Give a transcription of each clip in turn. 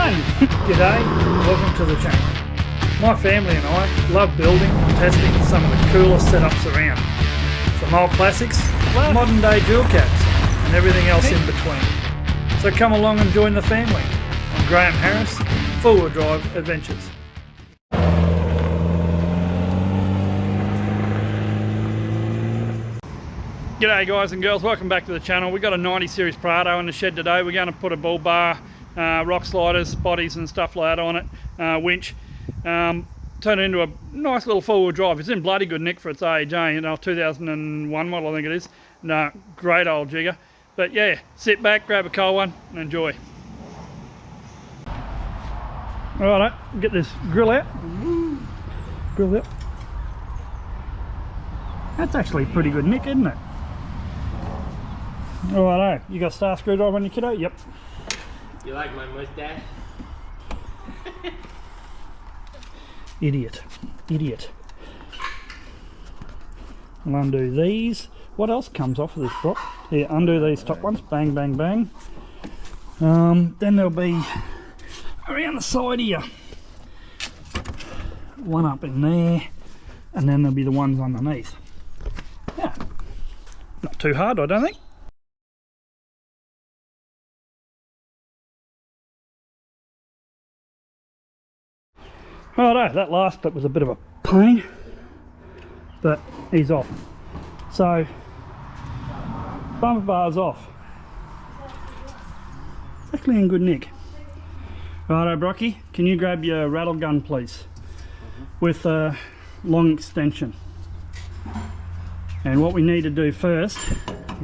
done! G'day, welcome to the channel. My family and I love building and testing some of the coolest setups around. From old classics, modern day jewel caps, and everything else in between. So come along and join the family on Graham Harris 4-Wheel Drive Adventures. G'day guys and girls, welcome back to the channel. We've got a 90 series Prado in the shed today. We're going to put a bull bar, rock sliders, spotties and stuff like that on it, winch. Turn it into a nice little 4-wheel drive. It's in bloody good nick for its age, you know, 2001 model I think it is. No, great old jigger. But yeah, sit back, grab a cold one and enjoy. Alright, get this grill out. Grill out. That's actually pretty good nick, isn't it? Alright, you got a star screwdriver on your kiddo? Yep. You like my mustache? Idiot. Idiot. I'll undo these. What else comes off of this block? Here, undo these top ones. Bang, bang, bang. Then there'll be around the side here. One up in there. And then there'll be the ones underneath. Yeah. Not too hard, I don't think. Righto, that last bit was a bit of a pain, but he's off. So, bumper bar's off. It's actually in good nick. Righto, Brocky, can you grab your rattle gun, please? With a long extension. And what we need to do first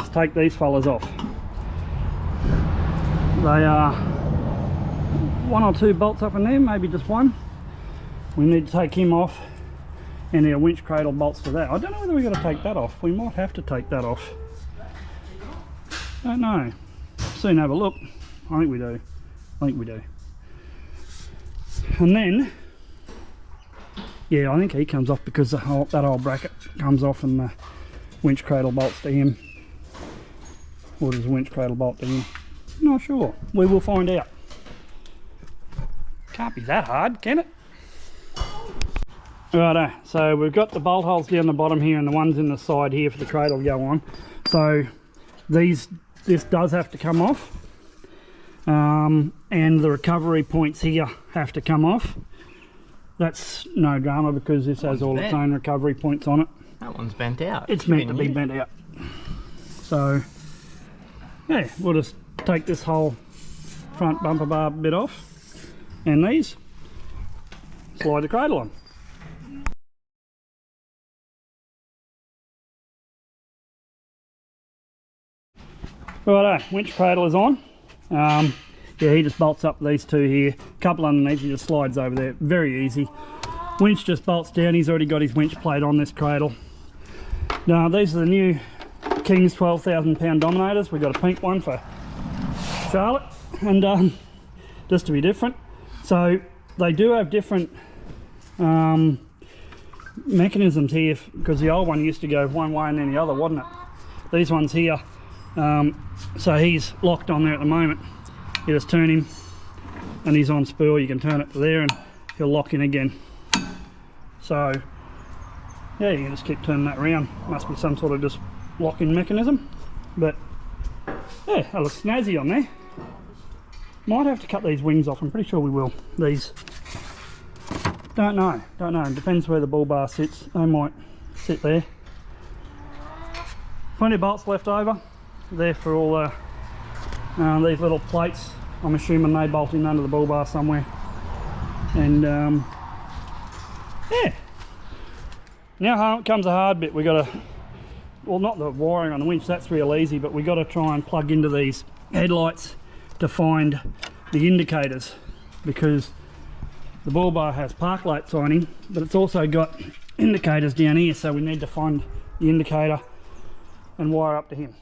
is take these fellas off. They are 1 or 2 bolts up in there, maybe just one. We need to take him off, and our winch cradle bolts to that. I don't know whether we've got to take that off. We might have to take that off. Don't know. Soon have a look. I think we do. I think we do. And then, yeah, I think he comes off because that whole bracket comes off and the winch cradle bolts to him. Or does the winch cradle bolt to him? Not sure. We will find out. Can't be that hard, can it? Righto, so we've got the bolt holes down the bottom here and the ones in the side here for the cradle go on. So this does have to come off, and the recovery points here have to come off. That's no drama because this has all its own recovery points on it. That one's bent out. It's meant to be bent out. So yeah, we'll just take this whole front bumper bar bit off and these, slide the cradle on. Righto, winch cradle is on. Yeah, he just bolts up these two here. Couple underneath, he just slides over there. Very easy. Winch just bolts down. He's already got his winch plate on this cradle. Now, these are the new King's 12,000 pound dominators. We've got a pink one for Charlotte, and just to be different. So they do have different mechanisms here, because the old one used to go one way and then the other, wasn't it? These ones here. So he's locked on there at the moment. You just turn him and he's on spool. You can turn it to there and he'll lock in again. So yeah, you can just keep turning that around. Must be some sort of just locking mechanism, but yeah, that looks snazzy on there. Might have to cut these wings off. I'm pretty sure we will. These, don't know, it depends where the bull bar sits. They might sit there. Plenty of bolts left over there for all these little plates. I'm assuming they bolt in under the bull bar somewhere. And yeah, now comes a hard bit. We got to, well, not the wiring on the winch, that's real easy, but we got to try and plug into these headlights to find the indicators, because the bull bar has park lights on him, but it's also got indicators down here, so we need to find the indicator and wire up to him.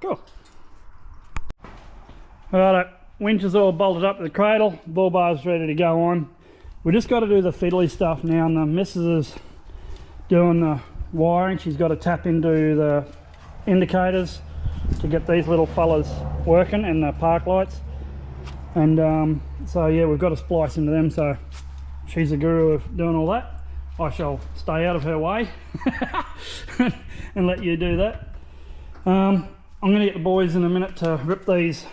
Cool. Alright, winch is all bolted up to the cradle, bull bar's ready to go on. We just got to do the fiddly stuff now, and the missus is doing the wiring. She's got to tap into the indicators to get these little fellas working, and the park lights. And so yeah, we've got to splice into them, so she's the guru of doing all that. I shall stay out of her way and let you do that. I'm going to get the boys in a minute to rip these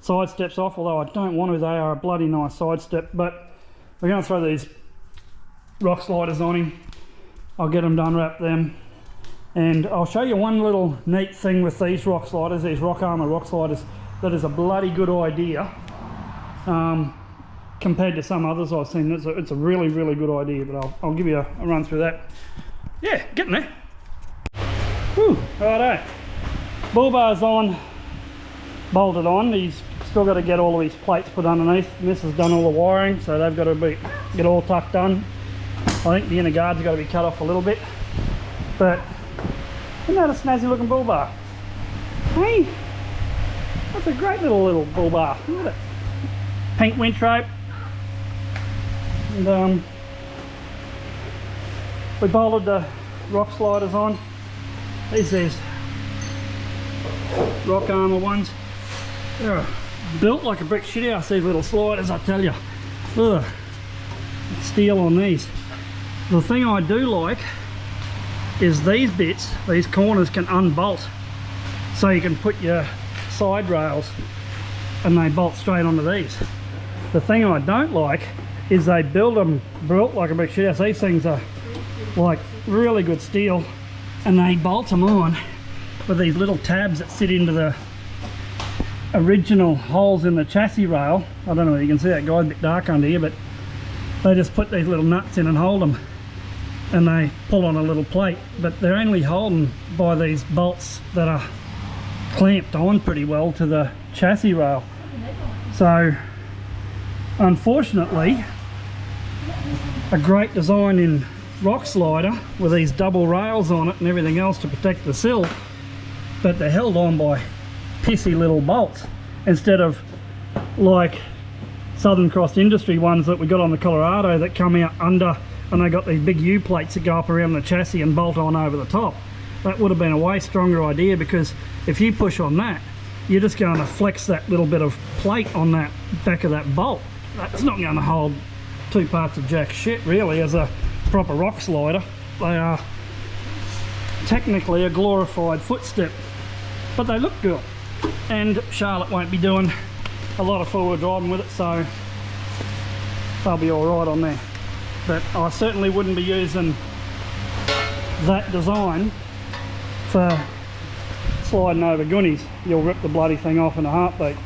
side steps off, although I don't want to. They are a bloody nice side step, but we're going to throw these rock sliders on him. I'll get them done, wrap them, and I'll show you one little neat thing with these rock sliders, these Rock Armour rock sliders, that is a bloody good idea compared to some others I've seen. It's a really, really good idea, but I'll give you a run through that. Yeah, getting there. Whew, righto. Bull bar's on, bolted on. He's still got to get all of his plates put underneath. And this has done all the wiring, so they've got to get all tucked done. I think the inner guard's got to be cut off a little bit, but isn't that a snazzy looking bull bar? Hey, that's a great little bull bar. Look at it. Pink winch rope. And we bolted the rock sliders on. These Rock Armour ones. They're built like a brick shithouse, these little sliders, I tell you. Ugh. Steel on these. The thing I do like is these bits, these corners can unbolt, so you can put your side rails and they bolt straight onto these. The thing I don't like is they built like a brick shithouse. These things are like really good steel, and they bolt them on with these little tabs that sit into the original holes in the chassis rail. I don't know if you can see that, guy's a bit dark under here, but they just put these little nuts in and hold them, and they pull on a little plate, but they're only holding by these bolts that are clamped on pretty well to the chassis rail. So unfortunately, a great design in rock slider with these double rails on it and everything else to protect the sill, but they're held on by pissy little bolts instead of like Southern Cross Industry ones that we got on the Colorado that come out under, and they got these big U plates that go up around the chassis and bolt on over the top. That would have been a way stronger idea, because if you push on that, you're just going to flex that little bit of plate on that back of that bolt. That's not going to hold two parts of jack shit really as a proper rock slider. They are technically a glorified footstep, but they look good, and Charlotte won't be doing a lot of forward driving with it, so they'll be all right on there. But I certainly wouldn't be using that design for sliding over gunnies. You'll rip the bloody thing off in a heartbeat.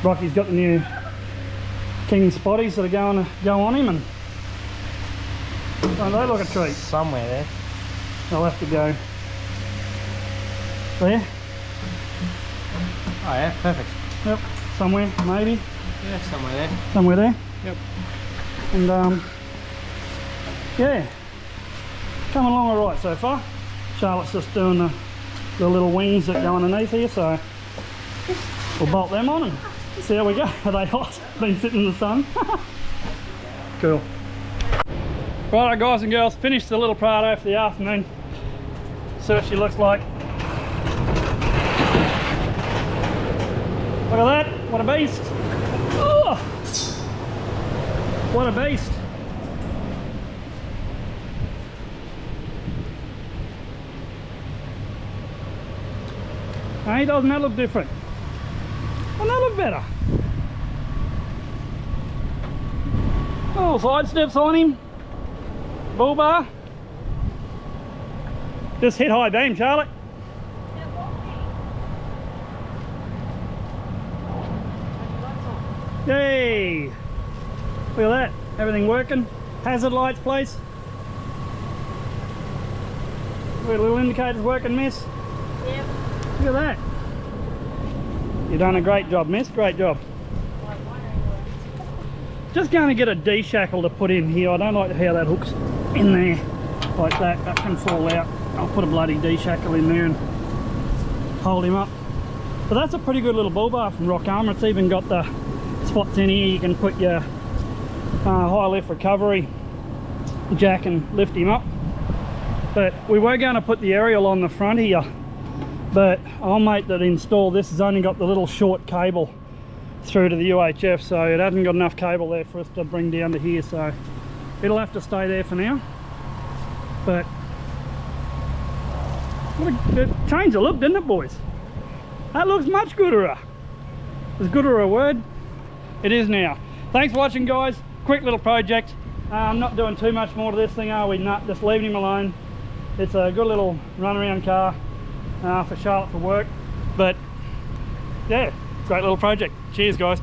Rocky's got the new King Spotties that are going to go on him, and don't they look a treat? Somewhere there. They'll have to go there. Oh yeah, perfect. Yep, somewhere maybe. Yeah, somewhere there. Somewhere there. Yep. And yeah, coming along all right so far. Charlotte's just doing the little wings that go underneath here, so we'll bolt them on and see how we go. Are they hot? Been sitting in the sun. Cool. Righto guys and girls, finished the little Prado for the afternoon. See what she looks like. Look at that, what a beast. Oh, what a beast. Hey, doesn't that look different? Doesn't that look better? Little side steps on him. Bull bar. Just hit high beam, Charlotte. Yay! Look at that, everything working. Hazard lights, please. Look at little indicators working, miss. Yep. Look at that. You've done a great job, miss, great job. Just going to get a D-shackle to put in here. I don't like how that hooks in there like that. That can fall out. I'll put a bloody D-shackle in there and hold him up. But that's a pretty good little bull bar from Rock Armour. It's even got the spots in here. You can put your high lift recovery jack and lift him up. But we were going to put the aerial on the front here, but our mate that installed this has only got the little short cable through to the UHF, so it hasn't got enough cable there for us to bring down to here, so it'll have to stay there for now. But it changed the look, didn't it, boys? That looks much gooder. As gooder a word, it is now. Thanks for watching, guys. Quick little project. I'm not doing too much more to this thing, are we? Not just leaving him alone. It's a good little runaround car for Charlotte for work. But yeah, great little project. Cheers, guys.